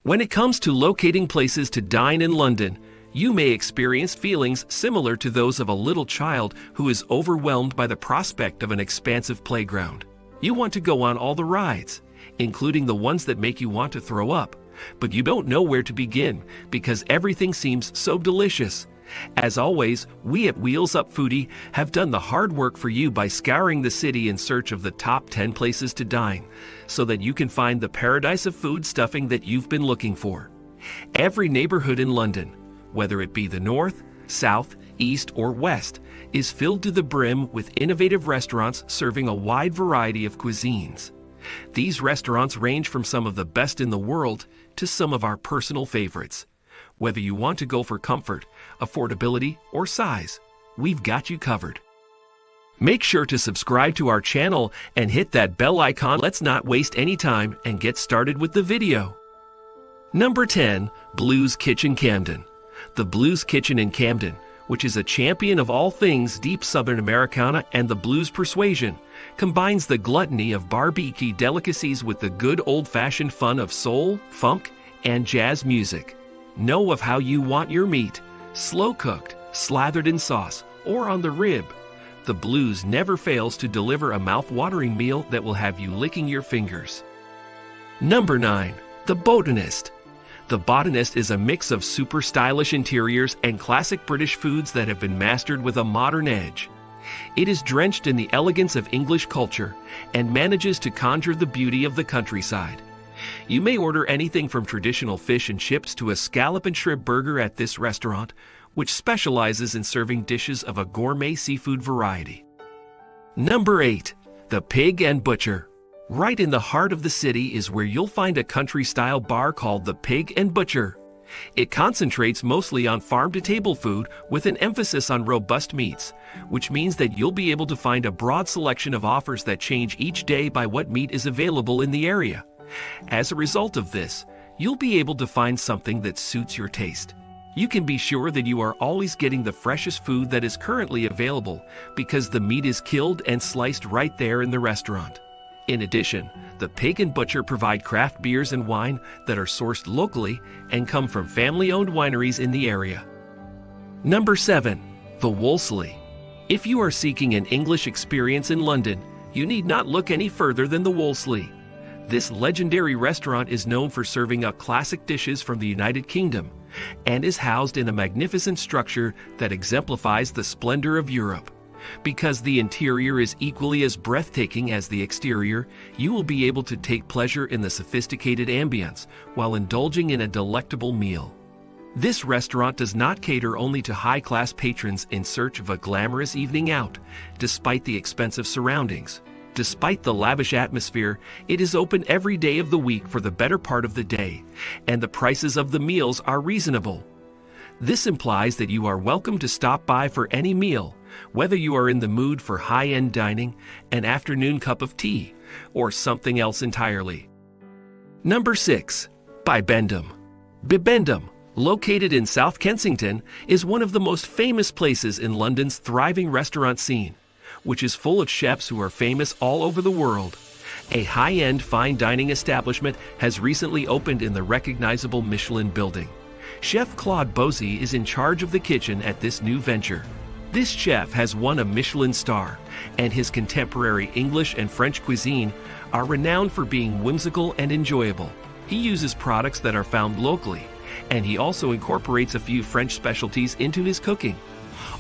When it comes to locating places to dine in London, you may experience feelings similar to those of a little child who is overwhelmed by the prospect of an expansive playground. You want to go on all the rides, including the ones that make you want to throw up, but you don't know where to begin because everything seems so delicious. As always, we at Wheels Up Foodie have done the hard work for you by scouring the city in search of the top 10 places to dine, so that you can find the paradise of food stuffing that you've been looking for. Every neighborhood in London, whether it be the north, south, east, or west, is filled to the brim with innovative restaurants serving a wide variety of cuisines. These restaurants range from some of the best in the world to some of our personal favorites. Whether you want to go for comfort, affordability, or size, we've got you covered. Make sure to subscribe to our channel and hit that bell icon. Let's not waste any time and get started with the video. Number 10. Blues Kitchen Camden. The Blues Kitchen in Camden, which is a champion of all things deep Southern Americana and the blues persuasion, combines the gluttony of barbecue delicacies with the good old-fashioned fun of soul, funk, and jazz music. Know of how you want your meat, slow-cooked, slathered in sauce, or on the rib. The Blues never fails to deliver a mouth-watering meal that will have you licking your fingers. Number 9. The Botanist. The Botanist is a mix of super stylish interiors and classic British foods that have been mastered with a modern edge. It is drenched in the elegance of English culture and manages to conjure the beauty of the countryside. You may order anything from traditional fish and chips to a scallop and shrimp burger at this restaurant, which specializes in serving dishes of a gourmet seafood variety. Number 8. The Pig and Butcher. Right in the heart of the city is where you'll find a country-style bar called the Pig and Butcher. It concentrates mostly on farm-to-table food with an emphasis on robust meats, which means that you'll be able to find a broad selection of offers that change each day by what meat is available in the area. As a result of this, you'll be able to find something that suits your taste. You can be sure that you are always getting the freshest food that is currently available because the meat is killed and sliced right there in the restaurant. In addition, the Pig and Butcher provide craft beers and wine that are sourced locally and come from family-owned wineries in the area. Number 7. The Wolseley. If you are seeking an English experience in London, you need not look any further than the Wolseley. This legendary restaurant is known for serving up classic dishes from the United Kingdom and is housed in a magnificent structure that exemplifies the splendor of Europe. Because the interior is equally as breathtaking as the exterior, you will be able to take pleasure in the sophisticated ambience while indulging in a delectable meal. This restaurant does not cater only to high-class patrons in search of a glamorous evening out, despite the expensive surroundings. Despite the lavish atmosphere, it is open every day of the week for the better part of the day, and the prices of the meals are reasonable. This implies that you are welcome to stop by for any meal, whether you are in the mood for high-end dining, an afternoon cup of tea, or something else entirely. Number 6. Bibendum. Bibendum, located in South Kensington, is one of the most famous places in London's thriving restaurant scene, which is full of chefs who are famous all over the world. A high-end fine dining establishment has recently opened in the recognizable Michelin building. Chef Claude Bosey is in charge of the kitchen at this new venture. This chef has won a Michelin star, and his contemporary English and French cuisine are renowned for being whimsical and enjoyable. He uses products that are found locally, and he also incorporates a few French specialties into his cooking.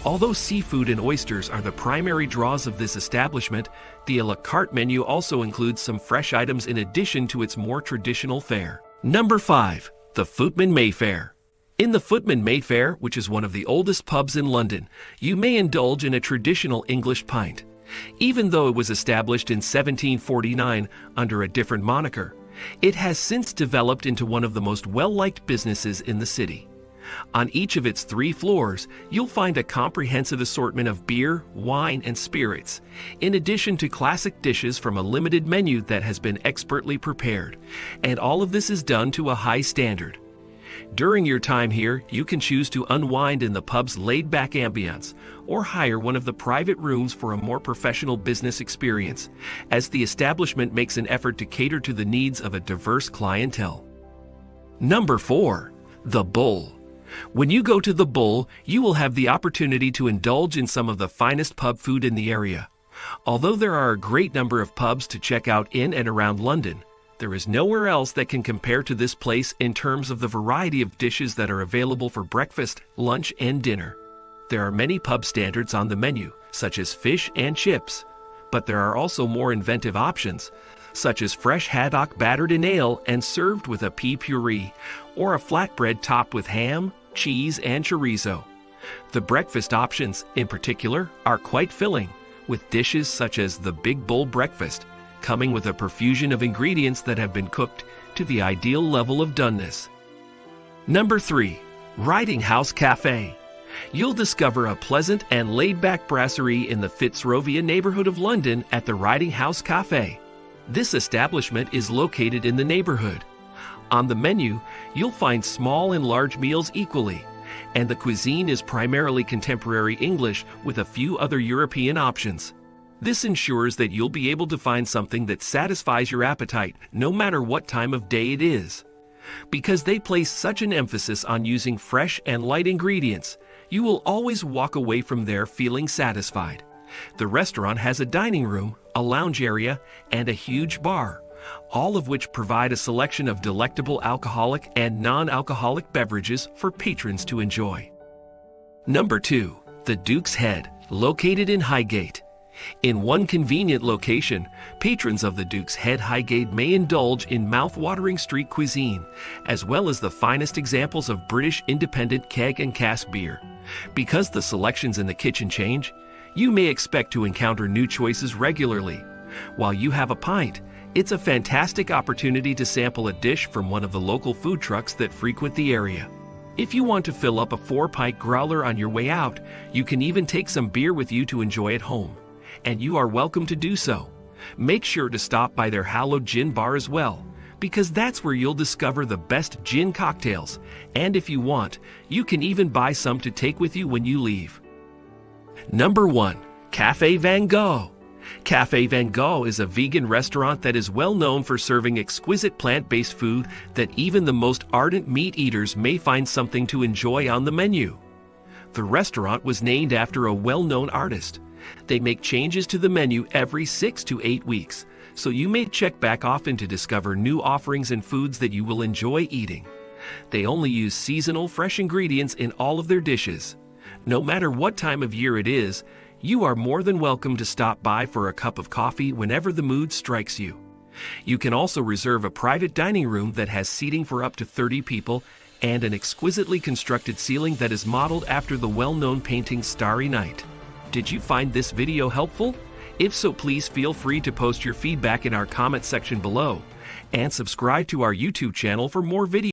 Although seafood and oysters are the primary draws of this establishment, the a la carte menu also includes some fresh items in addition to its more traditional fare. Number 5. The Footman Mayfair. In the Footman Mayfair, which is one of the oldest pubs in London, you may indulge in a traditional English pint. Even though it was established in 1749 under a different moniker, it has since developed into one of the most well-liked businesses in the city. On each of its 3 floors, you'll find a comprehensive assortment of beer, wine, and spirits, in addition to classic dishes from a limited menu that has been expertly prepared, and all of this is done to a high standard. During your time here, you can choose to unwind in the pub's laid-back ambience, or hire one of the private rooms for a more professional business experience, as the establishment makes an effort to cater to the needs of a diverse clientele. Number 4. The Bull. When you go to the Bull, you will have the opportunity to indulge in some of the finest pub food in the area. Although there are a great number of pubs to check out in and around London, there is nowhere else that can compare to this place in terms of the variety of dishes that are available for breakfast, lunch, and dinner. There are many pub standards on the menu, such as fish and chips, but there are also more inventive options, such as fresh haddock battered in ale and served with a pea puree, or a flatbread topped with ham, cheese, and chorizo. The breakfast options, in particular, are quite filling, with dishes such as the Big Bull Breakfast, coming with a profusion of ingredients that have been cooked to the ideal level of doneness. Number 3. Riding House Cafe. You'll discover a pleasant and laid-back brasserie in the Fitzrovia neighborhood of London at the Riding House Cafe. This establishment is located in the neighborhood. On the menu, you'll find small and large meals equally, and the cuisine is primarily contemporary English with a few other European options. This ensures that you'll be able to find something that satisfies your appetite no matter what time of day it is. Because they place such an emphasis on using fresh and light ingredients, you will always walk away from there feeling satisfied. The restaurant has a dining room, a lounge area, and a huge bar, all of which provide a selection of delectable alcoholic and non-alcoholic beverages for patrons to enjoy. Number 2. The Duke's Head, located in Highgate. In one convenient location, patrons of the Duke's Head Highgate may indulge in mouth-watering street cuisine, as well as the finest examples of British independent keg and cask beer. Because the selections in the kitchen change, you may expect to encounter new choices regularly. While you have a pint, it's a fantastic opportunity to sample a dish from one of the local food trucks that frequent the area. If you want to fill up a 4-pint growler on your way out, you can even take some beer with you to enjoy at home. And you are welcome to do so. Make sure to stop by their hallowed gin bar as well, because that's where you'll discover the best gin cocktails. And if you want, you can even buy some to take with you when you leave. Number 1. Café Van Gogh. Café Van Gogh is a vegan restaurant that is well known for serving exquisite plant-based food that even the most ardent meat eaters may find something to enjoy on the menu. The restaurant was named after a well-known artist. They make changes to the menu every 6 to 8 weeks, so you may check back often to discover new offerings and foods that you will enjoy eating. They only use seasonal, fresh ingredients in all of their dishes. No matter what time of year it is, you are more than welcome to stop by for a cup of coffee whenever the mood strikes you. You can also reserve a private dining room that has seating for up to 30 people and an exquisitely constructed ceiling that is modeled after the well-known painting Starry Night. Did you find this video helpful? If so, please feel free to post your feedback in our comment section below and subscribe to our YouTube channel for more videos.